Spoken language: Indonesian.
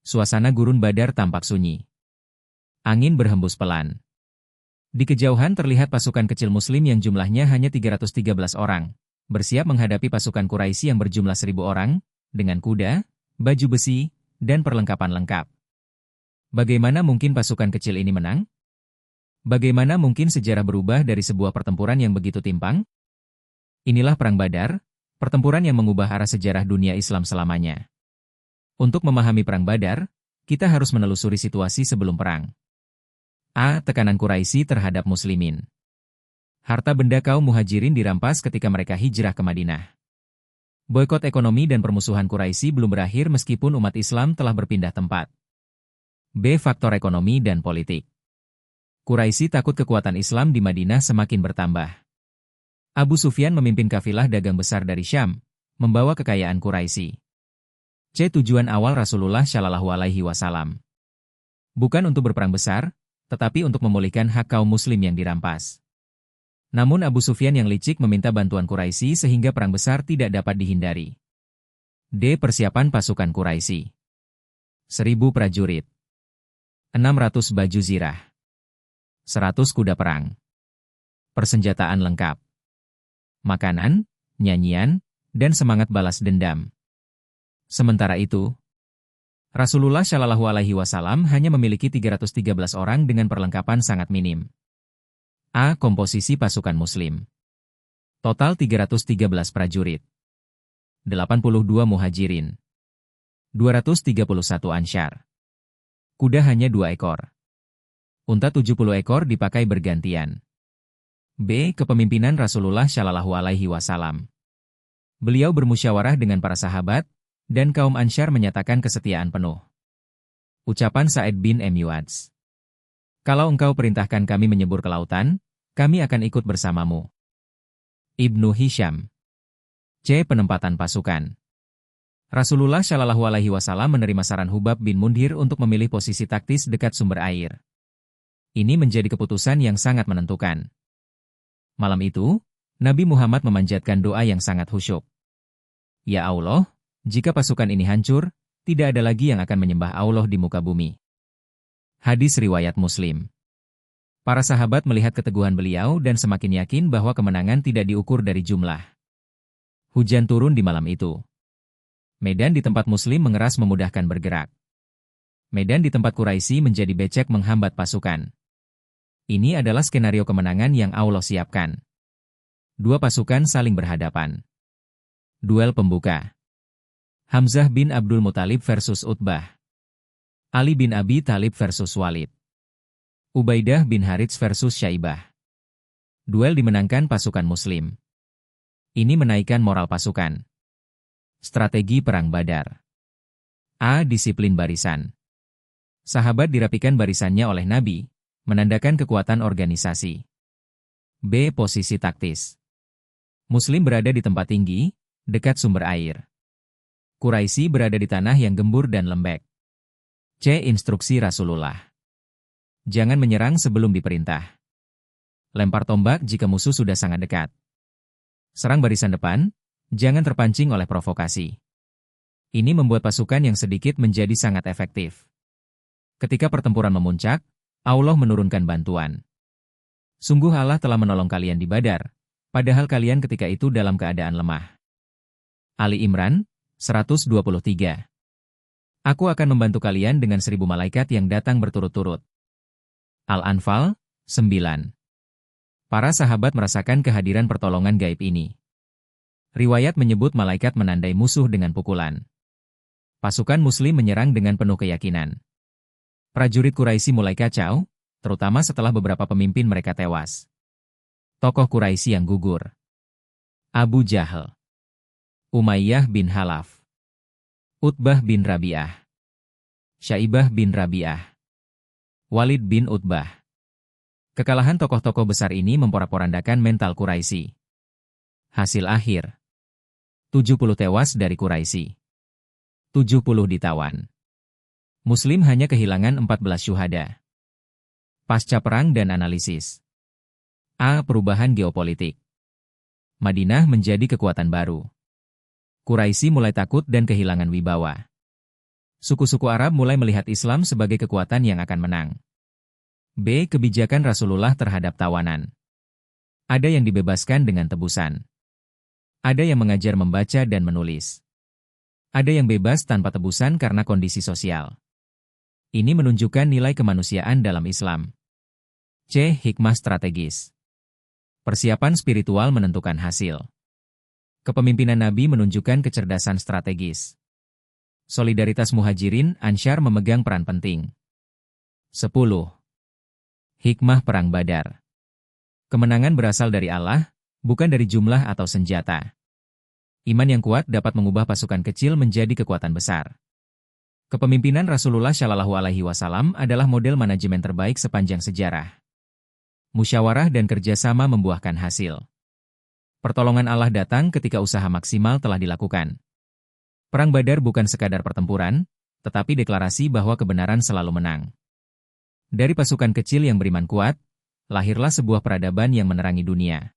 Suasana gurun Badar tampak sunyi. Angin berhembus pelan. Di kejauhan terlihat pasukan kecil Muslim yang jumlahnya hanya 313 orang, bersiap menghadapi pasukan Quraisy yang berjumlah 1.000 orang, dengan kuda, baju besi, dan perlengkapan lengkap. Bagaimana mungkin pasukan kecil ini menang? Bagaimana mungkin sejarah berubah dari sebuah pertempuran yang begitu timpang? Inilah Perang Badar, pertempuran yang mengubah arah sejarah dunia Islam selamanya. Untuk memahami Perang Badar, kita harus menelusuri situasi sebelum perang. A. Tekanan Quraisy terhadap Muslimin. Harta benda kaum Muhajirin dirampas ketika mereka hijrah ke Madinah. Boikot ekonomi dan permusuhan Quraisy belum berakhir meskipun umat Islam telah berpindah tempat. B. Faktor ekonomi dan politik. Quraisy takut kekuatan Islam di Madinah semakin bertambah. Abu Sufyan memimpin kafilah dagang besar dari Syam, membawa kekayaan Quraisy. C. Tujuan awal Rasulullah Shallallahu Alaihi Wasallam. Bukan untuk berperang besar, tetapi untuk memulihkan hak kaum Muslim yang dirampas. Namun Abu Sufyan yang licik meminta bantuan Quraisy sehingga perang besar tidak dapat dihindari. D. Persiapan pasukan Quraisy. 1.000 prajurit. 600 baju zirah. 100 kuda perang. Persenjataan lengkap. Makanan, nyanyian, dan semangat balas dendam. Sementara itu, Rasulullah Shallallahu Alaihi Wasallam hanya memiliki 313 orang dengan perlengkapan sangat minim. A. Komposisi pasukan Muslim. Total 313 prajurit. 82 Muhajirin. 231 Ansyar. Kuda hanya 2 ekor. Unta 70 ekor dipakai bergantian. B. Kepemimpinan Rasulullah Shallallahu Alaihi Wasallam. Beliau bermusyawarah dengan para sahabat, dan kaum Ansyar menyatakan kesetiaan penuh. Ucapan Sa'id bin Mu'adz. Kalau engkau perintahkan kami menyebur ke lautan, kami akan ikut bersamamu. Ibnu Hisham. C. Penempatan pasukan. Rasulullah Shallallahu Alaihi Wasallam menerima saran Hubab bin Mundhir untuk memilih posisi taktis dekat sumber air. Ini menjadi keputusan yang sangat menentukan. Malam itu, Nabi Muhammad memanjatkan doa yang sangat khusyuk. Ya Allah, jika pasukan ini hancur, tidak ada lagi yang akan menyembah Allah di muka bumi. Hadis riwayat Muslim. Para sahabat melihat keteguhan beliau dan semakin yakin bahwa kemenangan tidak diukur dari jumlah. Hujan turun di malam itu. Medan di tempat Muslim mengeras memudahkan bergerak. Medan di tempat Quraisy menjadi becek menghambat pasukan. Ini adalah skenario kemenangan yang Allah siapkan. Dua pasukan saling berhadapan. Duel pembuka. Hamzah bin Abdul Muthalib versus Utbah. Ali bin Abi Thalib versus Walid. Ubaidah bin Harits versus Syaibah. Duel dimenangkan pasukan Muslim. Ini menaikkan moral pasukan. Strategi Perang Badar. A. Disiplin barisan. Sahabat dirapikan barisannya oleh Nabi, menandakan kekuatan organisasi. B. Posisi taktis. Muslim berada di tempat tinggi, dekat sumber air. Quraisy berada di tanah yang gembur dan lembek. C. Instruksi Rasulullah. Jangan menyerang sebelum diperintah. Lempar tombak jika musuh sudah sangat dekat. Serang barisan depan, jangan terpancing oleh provokasi. Ini membuat pasukan yang sedikit menjadi sangat efektif. Ketika pertempuran memuncak, Allah menurunkan bantuan. Sungguh Allah telah menolong kalian di Badar, padahal kalian ketika itu dalam keadaan lemah. Ali Imran 123. Aku akan membantu kalian dengan 1.000 malaikat yang datang berturut-turut. Al-Anfal 9. Para sahabat merasakan kehadiran pertolongan gaib ini. Riwayat menyebut malaikat menandai musuh dengan pukulan. Pasukan Muslim menyerang dengan penuh keyakinan. Prajurit Quraisy mulai kacau, terutama setelah beberapa pemimpin mereka tewas. Tokoh Quraisy yang gugur. Abu Jahal. Umayyah bin Halaf. Utbah bin Rabi'ah. Syaibah bin Rabi'ah. Walid bin Utbah. Kekalahan tokoh-tokoh besar ini memporak-porandakan mental Quraisy. Hasil akhir. 70 tewas dari Quraisy. 70 ditawan. Muslim hanya kehilangan 14 syuhada. Pasca perang dan analisis. A. Perubahan geopolitik. Madinah menjadi kekuatan baru. Quraisy mulai takut dan kehilangan wibawa. Suku-suku Arab mulai melihat Islam sebagai kekuatan yang akan menang. B. Kebijakan Rasulullah terhadap tawanan. Ada yang dibebaskan dengan tebusan. Ada yang mengajar membaca dan menulis. Ada yang bebas tanpa tebusan karena kondisi sosial. Ini menunjukkan nilai kemanusiaan dalam Islam. C. Hikmah strategis. Persiapan spiritual menentukan hasil. Kepemimpinan Nabi menunjukkan kecerdasan strategis. Solidaritas Muhajirin, Ansyar memegang peran penting. 10. Hikmah Perang Badar. Kemenangan berasal dari Allah, bukan dari jumlah atau senjata. Iman yang kuat dapat mengubah pasukan kecil menjadi kekuatan besar. Kepemimpinan Rasulullah Shallallahu Alaihi Wasallam adalah model manajemen terbaik sepanjang sejarah. Musyawarah dan kerjasama membuahkan hasil. Pertolongan Allah datang ketika usaha maksimal telah dilakukan. Perang Badar bukan sekadar pertempuran, tetapi deklarasi bahwa kebenaran selalu menang. Dari pasukan kecil yang beriman kuat, lahirlah sebuah peradaban yang menerangi dunia.